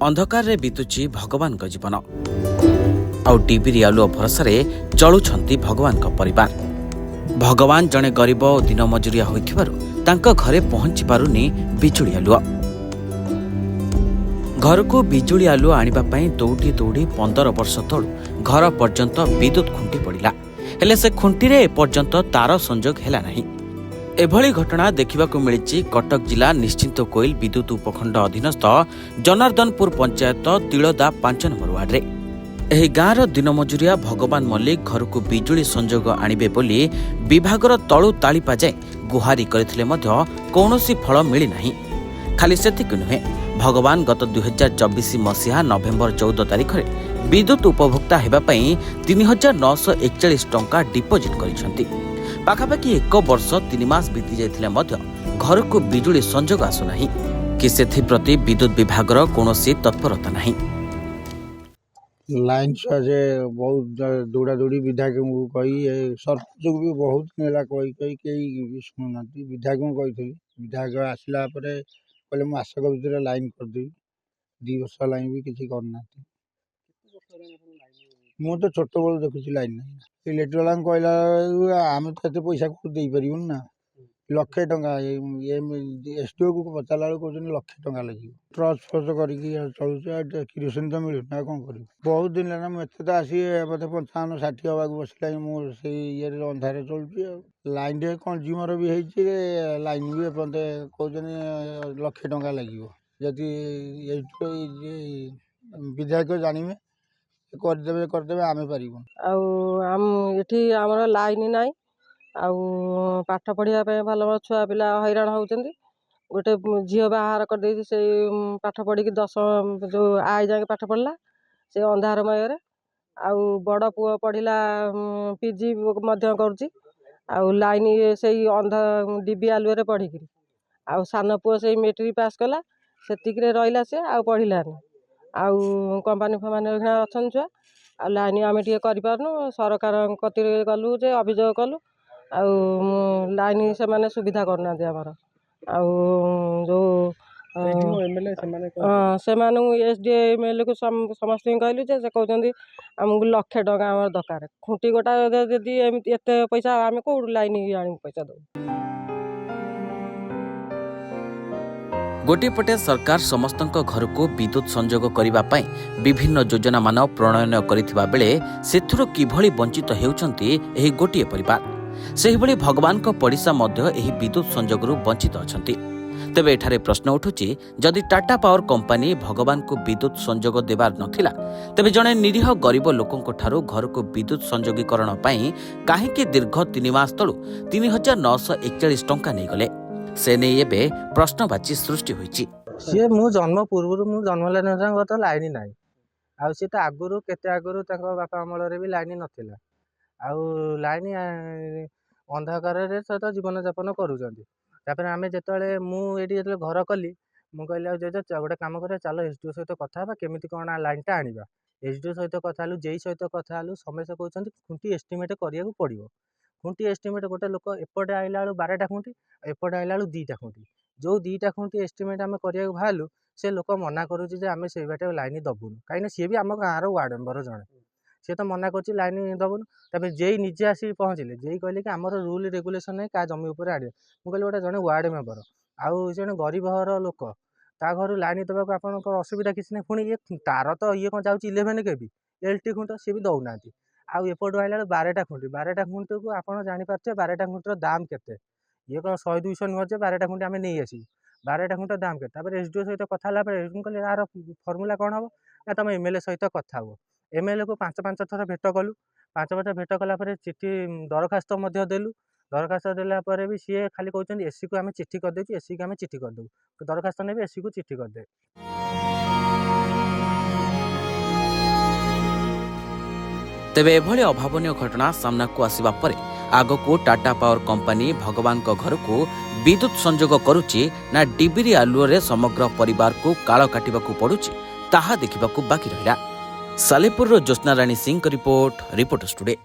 अंधकार रे बीतुची भगवान का जीवन आउ डिबिरी आलुओ भरोसा चलुछंती भगवान का परिवार। भगवान जड़े गरीब और दिन मजुरिया होइथिबारु तांका घरे पहुंची पारुनी बिजुली आलुओ। घर को बिजुली आलुओ आनिबा पई दौड़ी दौड़ी 15 वर्ष तलु घर पर्यंत विद्युत खुंटी पड़िला, हेले से खुंटी रे एपर्यंत तार संजोग हेला नहीं। एभली घटना देखिबाकू मिलिछि कटक जिला निश्चिंत कोइल विद्युत उपखंड अधीनस्थ जनार्दनपुर पंचायत तिलोदा 5 नंबर वार्ड रे। एही गाँर दिन मजुरिया भगवान मल्लिक घर को बिजुली संजोग आनिबे बोली विभागर तळु तालिपा जाए गुहारी करथिले मध्य कौनसी फल मिली नहीं। खाली सेतिक नुहे, भगवान गत 2024 मसीहा नवेम्बर 14 तारिख रे विद्युत उपभोक्ता हेबा पई 3941 टंका डिपोजिट करिसंती। पाखापाखि 1 वर्ष 3 मास बीती जाइथिले मध्य घर को बिजुली संजोग आसु नहीं कि सेथि प्रति विद्युत विभागर कौनसी तत्परता नहीं। लाइन से बहुत दौड़ा दौड़ी विधायक को कही सरपंच को भी बहुत नेला कही कही कई शुणुना। विधायक को कही विधायक आसला कहले मासक भर लाइन करदेवी 2 वर्ष लाइन भी किसी करना। मु तो छोट बल देखुची लाइन इलेक्ट्रिक वाला कहला आम तो पैसा दे पारूँ ना, लक्षे टंका एसडीओ को पचारा कहते लक्षे टंका लगे। ट्रच फच करके चलुचे किरोसिन तो मिलू ना कौन कर। बहुत दिन है मुझे तो आसी बोधे 55-60 हवा बसला मुझे ये अंधारे चलुची। लाइन कंज्यूमर भी होती लाइन भी कहते लक्षे टंका लगे। जदि विधायक जानवे करदे आम पार लाइन ना पाठ पढ़िया भल भल छुआ पिला हैरान होती। गोटे झील बाहर कर से पाठ पढ़ी 10 जो आई जाए पाठ पढ़ला से अंधारमय बड़ पुओ पढ़ला पीजी कर लाइन से अंध डिबी आलुए पढ़िक सान पुओ से मेट्रिक पास कला से रहा सी आ पढ़लानी कंपानी फमानी अच्छा छुआ आ लाइन आम टे करूँ सरकार कति गलु जे अभियोग कलु लाइन से माने सुविधा करना आमर जो एसडीओ एमएलए को समस्त कहलु से कहते आमको लक्षे टंका आम दरकार। खुंटी गोटा जदि एत पैसा आम कौट लाइन आनी पैसा दो। गोटे पटे सरकार समस्तक घर को विद्युत संजोग करिबा पई विभिन्न योजना मान प्रणयन करिथिबा बेले सेथुरो किभली वंचित हेउचंती एही गोटिए परिवार। सेही भली भगवान को पड़िसा मध्य एही विद्युत संजोगरु वंचित अछंती। तेबे एठारे प्रश्न उठुची, जदि टाटा पावर कंपनी भगवान को विद्युत संजोग देबार नथिला तेबे जणे निरीह गरीब लोकंक ठारू घर को विद्युत संजोगीकरण पई काहेकि दीर्घ 3 मास तळु 3941 टंका नै गले। से नै एबे प्रश्नवाची सृष्टि होईची। सी मु जन्म पूर्व मु जन्म लेना तो लाइन ना आ सी तो आगुरी केते आगुरी बापा अमल भी लाइन नथिला आ लाइन अंधकार सहित जीवन यापन करुँच। आम जो मुझे घर कली मुझे कहली गोटे कम कर चल एसडीओ सहित कथा केमी कौन लाइनटा आना। एसडीओ सहित कथा जेई सहित कथा समस्ते कहते खुंटी एस्टिमेट करा पड़ो। खुंटी एस्टिमेट गोटे लोक एपटे आइला 12टा खुंटी एपटे आइला 2टा खुंटी जो 2टा खुंटी एस्टिमेट आम करा बाहर से लोक मना करुँचे आम से बाटे लाइन दबुन कहीं सी भी आम गाँव वार्ड मेम्बर जड़े सी तो मना कर लाइन दबुन। तब जेई निजे आसिक पहुँचले जेई कहले कि आमर रूल रेगुलेसन है क्या जमी उपर आड़े मुझे गोटे जड़े वार्ड मेम्बर आउ जड़े गरीब घर लोक ता घर लाइन देवाक आप असुविधा किसी ना पुणी ये तार तो ये कौन जाऊँगी 11 केवी एलटी खुंट सी भी दौना आउ एपटू आइला 12टा खुंटी को आप जापारे 12टा खुंटर दाम केते ये कौन 100-200 नुह 12टा खुंटी आम नहीं आसू 12टा खुंटर दाम के एसडीओ सहित कथा कहले यार फर्मुला कौन हम ना तुम एमएलए सहित कथा हो। एमएलए को 5 थर भेट कलु 5 भेट कलापर चिठी दरखास्त देलु। दरखास्त देलापर भी सी खाली कहते एसी को आम चिठी करदे एसी को आम चिठी करदेबू दरखास्त ने एसी को चिठी करदे। तेबे एभली अभावनीय घटना सामना को आसिबा परे आगको टाटा पावर कंपनी भगवान को घर को विद्युत संजोग करुची ना डिबिरी आलुओ समग्र परिवार को काळ काटिबाकू पड़ुची ताहा देखिबाकू बाकी रहिला। सालेपुर ज्योत्स्ना राणी सिंह रिपोर्ट रिपोर्टर्स टुडे।